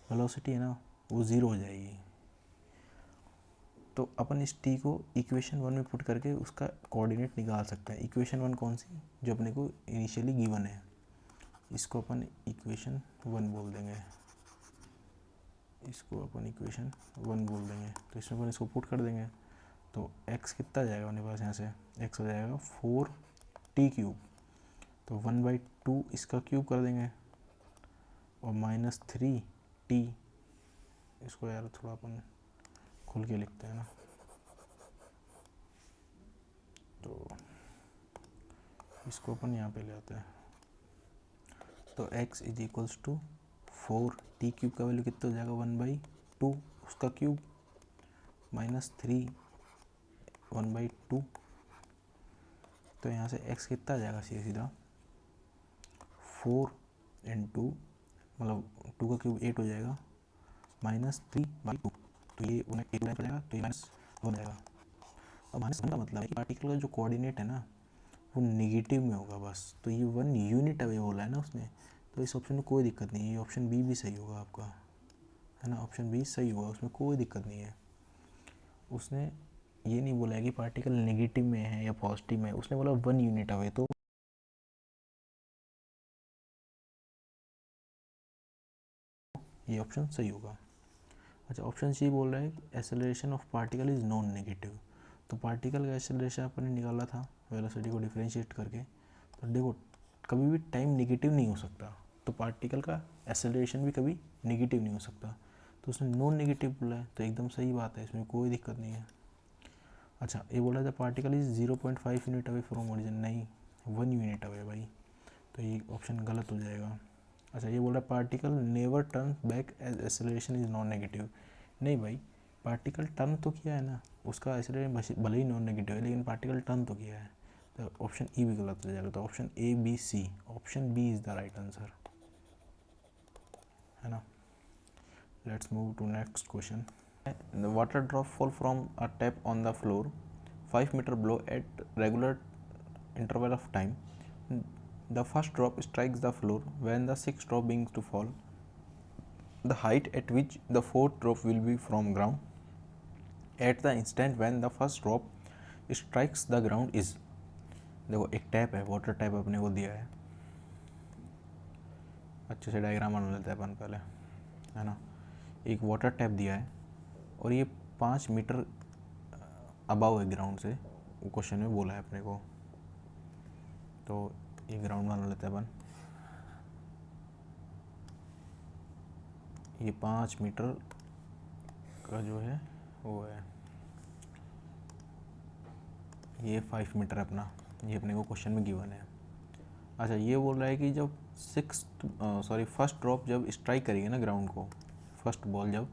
वेलोसिटी है ना वो ज़ीरो हो जाएगी। तो अपन इस t को इक्वेशन 1 में पुट करके उसका कोऑर्डिनेट निकाल सकते हैं। इक्वेशन 1 कौन सी, जो अपने को इनिशियली गिवन है, इसको अपन इक्वेशन 1 बोल देंगे, इसको अपन इक्वेशन 1 बोल देंगे। तो इसमें अपन इसको पुट कर देंगे, तो x कितना आ जाएगा अपने पास, यहाँ से x हो जाएगा 4t³, तो 1/2 इसका क्यूब कर देंगे और -3t, इसको यार थोड़ा अपन खुल के लिखते हैं ना, तो इसको अपन यहाँ पे ले आते हैं। तो x is equals to 4t³ का वैल्यू कितना हो जाएगा 1/2, उसका क्यूब -3 1/2, तो यहाँ से x कितना आ जाएगा सीधा 4 इंटू, मतलब 2 का क्यूब 8 हो जाएगा, -3/2, तो ये 1 हो जाएगा, तो ये -1 हो जाएगा। अब -1 का मतलब है कि पार्टिकल का जो कोऑर्डिनेट है ना वो नेगेटिव में होगा बस, तो ये 1 यूनिट अवे बोला है ना उसने, तो इस ऑप्शन में कोई दिक्कत नहीं है, ये ऑप्शन बी भी सही होगा आपका, है ना, ऑप्शन बी सही होगा, उसमें कोई दिक्कत नहीं है। उसने ये नहीं बोला है कि पार्टिकल नेगेटिव में है या पॉजिटिव में है, उसने बोला 1 यूनिट अवे, तो ये ऑप्शन सही होगा। अच्छा, ऑप्शन सी बोल रहा है acceleration of particle is non negative, तो पार्टिकल का एक्सेलरेशन अपन ने निकाला था वेलोसिटी को डिफरेंशिएट करके, तो देखो कभी भी टाइम नेगेटिव नहीं हो सकता, तो पार्टिकल का एक्सेलरेशन भी कभी नेगेटिव नहीं हो सकता, तो उसने नॉन नेगेटिव बोला है, तो एकदम सही बात है, इसमें कोई दिक्कत नहीं है। अच्छा, ये बोला था particle is 0.5 unit away from origin, नहीं 1 यूनिट अवे भाई, तो ये ऑप्शन गलत हो जाएगा। अच्छा, ये बोल रहा है particle never turn back as acceleration is non negative, नहीं भाई, पार्टिकल टर्न तो किया है ना, उसका एक्सेलरेशन भले ही नॉन नेगेटिव है लेकिन पार्टिकल टर्न तो किया है, तो ऑप्शन ई भी गलत हो जाएगा, तो option A B C, option B is the right answer, है ना। Let's move to next question. The water drop fall from a tap on the floor 5 metre below at regular interval of time. The first drop strikes the floor when the sixth drop begins to fall. The height at which the fourth drop will be from ground at the instant when the first drop strikes the ground is. देखो एक tap है, water tap अपने को दिया है, अच्छे से diagram बना लेते हैं अपन पहले, है ना। एक वाटर टैप दिया है और ये 5 मीटर अबाव है ग्राउंड से, वो क्वेश्चन में बोला है अपने को। तो ये ग्राउंड मान लेते हैं अपन, ये 5 मीटर का जो है वो है, ये 5 मीटर अपना, ये अपने को क्वेश्चन में गिवन है। अच्छा, ये बोल रहा है कि जब फर्स्ट ड्रॉप जब स्ट्राइक करेगी ना ग्राउंड को, फर्स्ट बॉल जब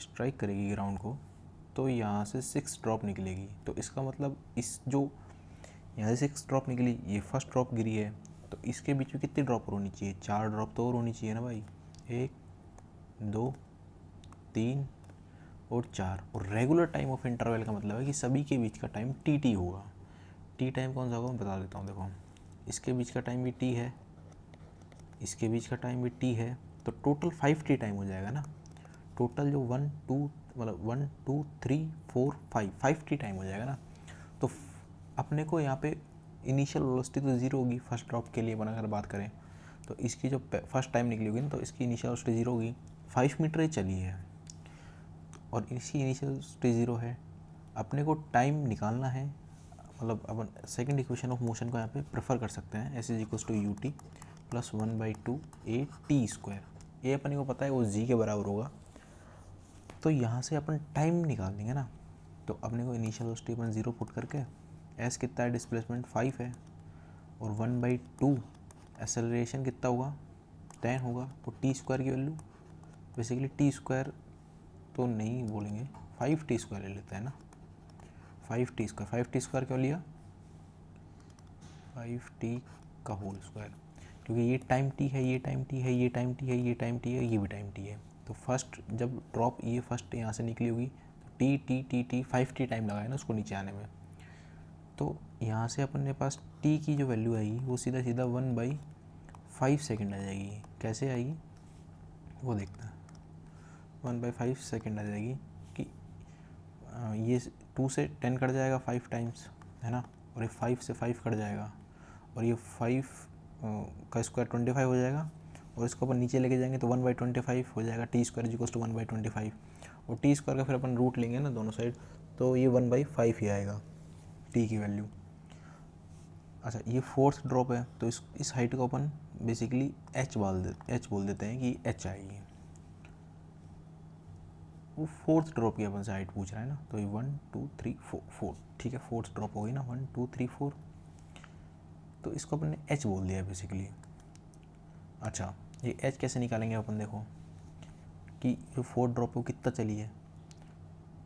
स्ट्राइक करेगी ग्राउंड को, तो यहाँ से 6 ड्रॉप निकलेगी। तो इसका मतलब इस जो यहाँ से 6 ड्रॉप निकली, ये फर्स्ट ड्रॉप गिरी है, तो इसके बीच में कितनी ड्रॉप होनी चाहिए? 4 ड्रॉप तो और होनी चाहिए ना भाई, 1 2 3 और 4। और रेगुलर टाइम ऑफ इंटरवल का मतलब है कि सभी के बीच का टाइम टी होगा। टी टाइम कौन सा होगा मैं बता देता हूँ। देखो, इसके बीच का टाइम भी टी है, इसके बीच का टाइम भी टी है, तो टोटल 5 टी टाइम हो जाएगा ना। टोटल जो 1 2 3 4 5 टी टाइम हो जाएगा ना। तो अपने को यहाँ पे इनिशियल वेलोसिटी तो ज़ीरो होगी फर्स्ट ड्रॉप के लिए, अगर बात करें तो इसकी जो फर्स्ट टाइम निकली होगी ना, तो इसकी इनिशियल वेलोसिटी ज़ीरो होगी। 5 मीटर ही चली है और इसकी इनिशियल वेलोसिटी ज़ीरो है। अपने को टाइम निकालना है, मतलब अपन सेकंड इक्वेशन ऑफ मोशन को यहाँ पे प्रेफर कर सकते हैं, S is equals to U T plus 1/2 A T square. ये अपने को पता है वो जी के बराबर होगा, तो यहाँ से अपन टाइम निकाल देंगे ना। तो अपने को इनिशियल वेलोसिटी अपन 0 पुट करके, एस कितना है, डिस्प्लेसमेंट 5 है, और 1/2 एक्सेलरेशन कितना होगा, 10 होगा। तो टी स्क्वायर की वैल्यू, बेसिकली टी स्क्वायर तो नहीं बोलेंगे, 5 टी स्क्वायर ले लेते हैं ना। 5 टी स्क्वायर क्यों लिया, 5 टी का होल स्क्वायर, क्योंकि ये टाइम टी है, ये टाइम टी है, ये टाइम टी है, ये टाइम टी है, ये भी टाइम टी है। तो फर्स्ट जब ड्रॉप ये फर्स्ट यहाँ से निकली होगी, तो T T T T 5 T time लगा है ना उसको नीचे आने में। तो यहाँ से अपन के पास टी की जो वैल्यू आएगी वो सीधा सीधा 1/5 सेकेंड आ जाएगी। कैसे आएगी वो देखते हैं। 1/5 सेकेंड आ जाएगी कि ये 2 से 10 कट जाएगा 5 टाइम्स, है ना, और ये 5 से 5 कट जाएगा, और ये 5 का स्क्वायर 25 हो जाएगा, और इसको अपन नीचे लेके जाएंगे तो 1/25 हो जाएगा। टी स्क्वायर इक्वल्स टू 1/25, और टी स्क्वायर का फिर अपन रूट लेंगे ना दोनों साइड, तो ये 1/5 ही आएगा टी की वैल्यू। अच्छा, ये फोर्थ ड्रॉप है, तो इस हाइट को अपन बेसिकली एच बोल देते हैं कि एच आएगी। वो फोर्थ ड्रॉप की अपन से हाइट पूछ रहा है ना, तो ये 1 2 3 4, ठीक है, फोर्थ ड्रॉप हो गई ना, 1 2 3 4, तो इसको अपन ने एच बोल दिया है बेसिकली। अच्छा, ये एच कैसे निकालेंगे अपन, देखो कि जो फोर्थ ड्रॉप है वो कितना चली है,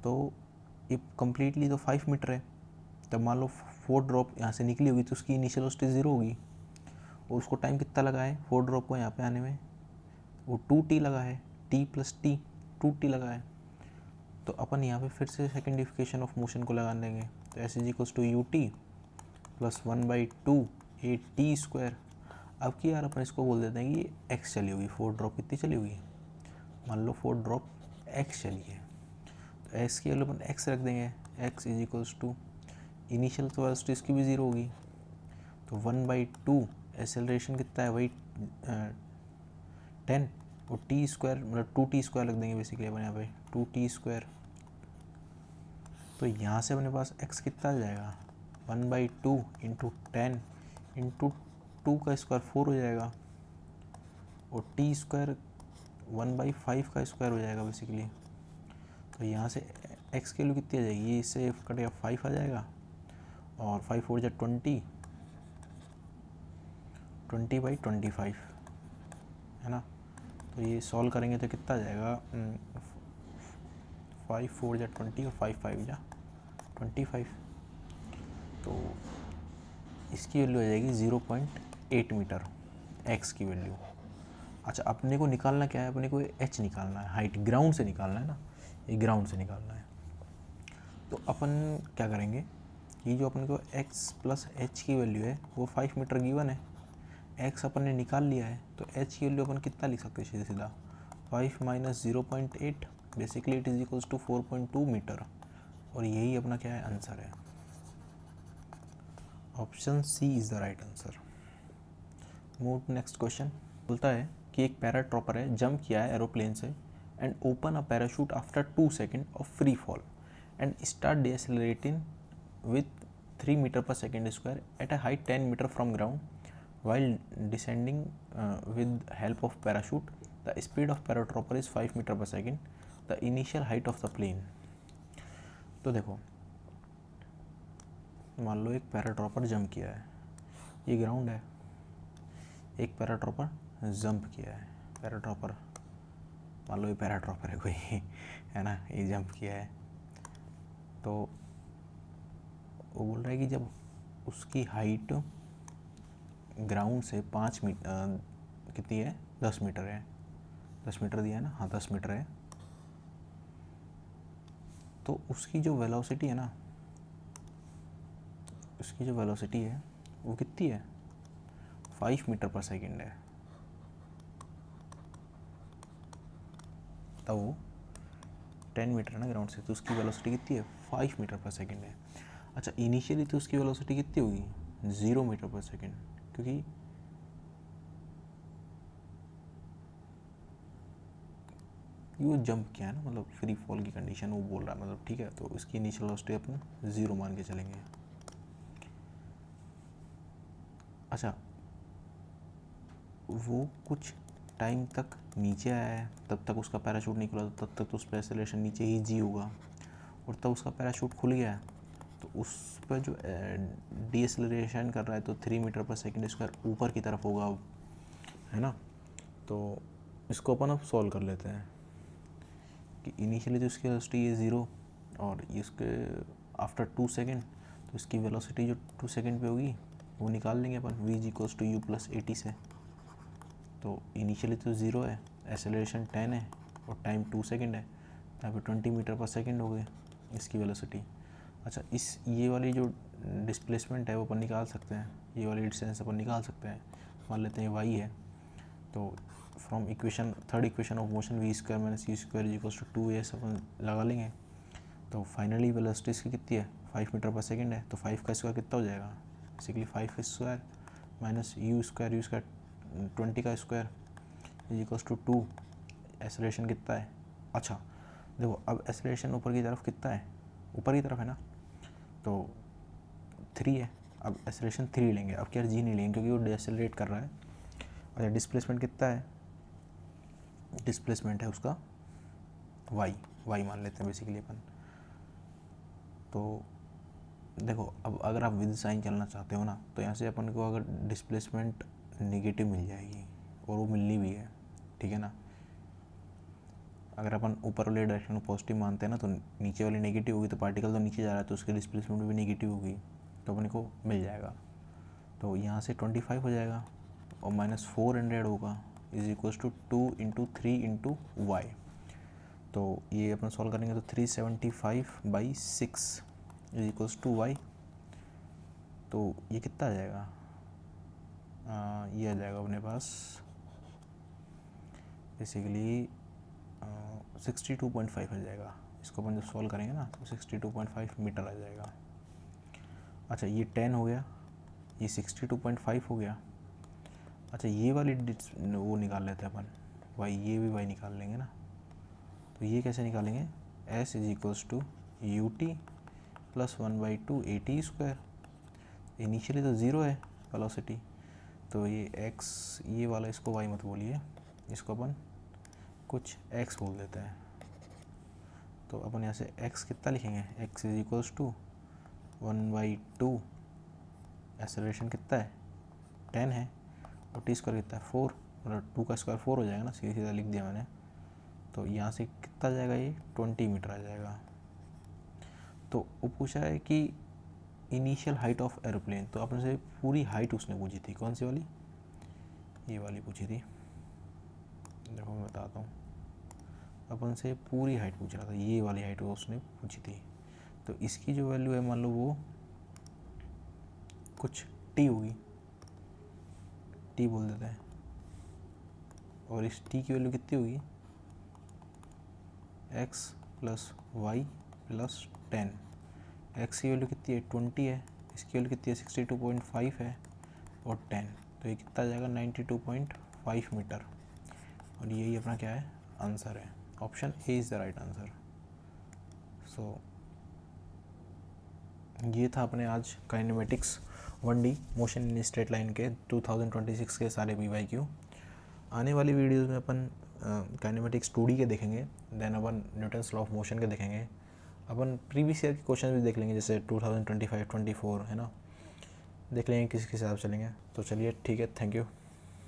तो ये कम्प्लीटली तो 5 मीटर है। तब मान लो फोर्थ ड्रॉप यहाँ से निकली होगी तो उसकी इनिशियल वेलोसिटी 0 होगी, और उसको टाइम कितना लगा है फोर्थ ड्रॉप को यहाँ पे आने में, वो 2t लगा है, t प्लस टी 2t लगा है। तो अपन यहाँ पे फिर से सेकेंड इक्वेशन ऑफ मोशन को लगा देंगे, तो S is equals to U T plus 1/2 A T square. अब कि यार अपन इसको बोल देते हैं कि एक्स चली होगी, फोर्थ ड्रॉप कितनी चली होगी, मान लो फोर्थ ड्रॉप एक्स चली है, तो एक्स की वैल्यू अपन एक्स रख देंगे, X is equals to initial तो वेलोसिटी इसकी भी 0 होगी, तो 1/2 एक्सेलरेशन कितना है वही 10, और टी स्क्वायर मतलब 2t स्क्वायर रख देंगे बेसिकली अपन यहाँ पे 2t स्क्वायर। तो यहाँ से अपने पास x कितना आ जाएगा, 1/2 इंटू 10 इंटू 2 का स्क्वायर 4 हो जाएगा, और टी स्क्वायर 1/5 का स्क्वायर हो जाएगा बेसिकली। तो यहाँ से x की वैल्यू कितनी आ जाएगी, ये इससे कटेगा 5 आ जाएगा, और 5 4 जा 20/25 है ना। तो ये सॉल्व करेंगे तो कितना आ जाएगा, 5 4 जा 20 और 5 5 जा 25, तो इसकी वैल्यू आ जाएगी 0.8 मीटर x की वैल्यू। अच्छा, अपने को निकालना क्या है, अपने को h निकालना है, हाइट ग्राउंड से निकालना है ना, ये ग्राउंड से निकालना है। तो अपन क्या करेंगे कि जो अपने को x प्लस h की वैल्यू है वो 5 मीटर गिवन है, x अपन ने निकाल लिया है, तो h की वैल्यू अपन कितना लिख सकते हैं, सीधा सीधा 5 minus 0.8, basically it is equals to 4.2 metre, और यही अपना क्या है आंसर है, option C is the right answer. Move to next question. बोलता है कि एक पैराट्रॉपर है, जंप किया है एरोप्लेन से and open a parachute after 2 second of free fall and start decelerating with 3 meter पर second square at a height 10 meter from ground while descending with help of parachute. The speed of paratrooper is 5 metre पर second. The initial height of the plane. तो देखो, मान लो एक पैराट्रॉपर jump किया है, ये ground है, एक पैराट्रॉपर जंप किया है, पैराट्रॉपर मान लो ये पैराट्रॉपर है कोई है ना, ये जंप किया है, तो वो बोल रहा है कि जब उसकी हाइट ग्राउंड से 5 मीटर कितनी है, 10 मीटर है, 10 मीटर दिया है ना, हाँ 10 मीटर है, तो उसकी जो वेलोसिटी है ना, उसकी जो वेलोसिटी है वो कितनी है, 5 मीटर पर सेकेंड है. तब वो 10 मीटर है ना ग्राउंड से, तो उसकी वेलोसिटी कितनी है, 5 मीटर पर सेकेंड है. अच्छा, इनिशियली तो उसकी वेलोसिटी कितनी होगी, 0 मीटर पर सेकेंड, क्योंकि वो जंप किया है ना, मतलब फ्री फॉल की कंडीशन वो बोल रहा है, मतलब ठीक है, तो इसकी इनिशियल वेलोसिटी अपन 0 मान के चलेंगे. अच्छा, वो कुछ टाइम तक नीचे आया है, तब तक उसका पैराशूट नहीं खुला, तब तक तो उस पर एक्सेलरेशन नीचे ही जी होगा, और तब उसका पैराशूट खुल गया है, तो उस पर जो डीएक्सेलरेशन कर रहा है तो 3 मीटर पर सेकेंड स्क्वायर ऊपर की तरफ होगा, है ना. तो इसको अपन अब सॉल्व कर लेते हैं कि इनिशियली तो इसकी वेलोसिटी ये 0 और इसके आफ्टर 2 सेकेंड, तो इसकी वेलोसिटी जो 2 सेकेंड पे होगी वो निकाल लेंगे अपन, v equals to U plus 80 से. तो इनिशियली तो 0 है, एक्सेलरेशन 10 है और टाइम 2 सेकेंड है, यहाँ पे 20 मीटर पर सेकेंड हो गए इसकी वेलोसिटी. अच्छा, इस ये वाली जो डिस्प्लेसमेंट है वो अपन निकाल सकते हैं, ये वाली डिस्टेंस अपन निकाल सकते हैं, मान लेते हैं y है, तो from equation third equation of motion V square minus U square is equals to 2as अपन लगा लेंगे. तो फाइनली वेलोसिटी इसकी कितनी है, 5 मीटर पर सेकेंड है, तो 5 का स्क्वायर कितना हो जाएगा, basically 5 square minus U square 20 का square is equals to 2. Acceleration कितना है, अच्छा देखो अब एक्सेलरेशन ऊपर की तरफ कितना है, ऊपर की तरफ है ना, तो 3 है, अब एक्सेलरेशन 3 लेंगे, अब क्या जी नहीं लेंगे क्योंकि वो डिएक्सेलरेट कर रहा है. अच्छा, डिस्प्लेसमेंट कितना है, डिस्प्लेसमेंट है उसका y मान लेते हैं बेसिकली अपन. तो देखो अब अगर आप विद साइन चलना चाहते हो ना, तो यहाँ से अपन को अगर डिस्प्लेसमेंट नेगेटिव मिल जाएगी, और वो मिलनी भी है, ठीक है ना. अगर अपन ऊपर वाले डायरेक्शन में पॉजिटिव मानते हैं ना, तो नीचे वाली नेगेटिव होगी, तो पार्टिकल तो नीचे जा रहा है तो उसकी डिस्प्लेसमेंट भी नेगेटिव होगी, तो अपन को मिल जाएगा. तो यहाँ से 25 हो जाएगा और माइनस 400 होगा is equals to 2 into 3 into Y. तो ये अपन सॉल्व करेंगे तो 375/6 इज इक्वल्स टू वाई. तो ये कितना आ जाएगा, ये आ जाएगा अपने पास बेसिकली 62.5 आ जाएगा. इसको अपन जब सॉल्व करेंगे ना तो 62.5 मीटर आ जाएगा. अच्छा, ये 10 हो गया, ये 62.5 हो गया. अच्छा, ये वाली वो निकाल लेते हैं अपन वाई, ये भी वाई निकाल लेंगे ना. तो ये कैसे निकालेंगे, s is equals to U T plus 1/2 AT square. Initially तो 0 है वेलोसिटी, तो ये x ये वाला इसको y मत बोलिए, इसको अपन कुछ x बोल देते हैं. तो अपन यहाँ से x कितना लिखेंगे, x is equals to 1/2, acceleration कितना है 10 है, और t स्क्वायर कितना है 4, मतलब 2 का स्क्वायर 4 हो जाएगा ना, सीधा सीधा लिख दिया मैंने. तो यहाँ से कितना जाएगा, ये 20 मीटर आ जाएगा. तो वो पूछा है कि इनिशियल हाइट ऑफ एरोप्लेन, तो आपने से पूरी हाइट उसने पूछी थी, कौन सी वाली, ये वाली पूछी थी. देखो मैं बताता हूँ, अपन से पूरी हाइट पूछ रहा था, ये वाली हाइट वो उसने पूछी थी. तो इसकी जो वैल्यू है मान लो वो कुछ टी होगी, टी बोल देते हैं, और इस टी की वैल्यू कितनी होगी, x प्लस वाई प्लस 10. x की वैल्यू कितनी है 20 है, इसकी वैल्यू कितनी है 62.5 है, और 10, तो ये कितना आ जाएगा 92.5 मीटर. और यही अपना क्या है आंसर है, option A is the right answer. So ये था अपने आज kinematics 1D motion in straight line के 2026 के सारे PYQ। आने वाली वीडियोस में अपन काइनेमेटिक्स 2D के देखेंगे, देन अपन न्यूटन्स लॉ ऑफ मोशन के देखेंगे, अपन प्रीवियस ईयर के क्वेश्चन भी देख लेंगे, जैसे 2025-24 है ना, देख लेंगे किस हिसाब से चलेंगे। तो चलिए ठीक है, थैंक यू।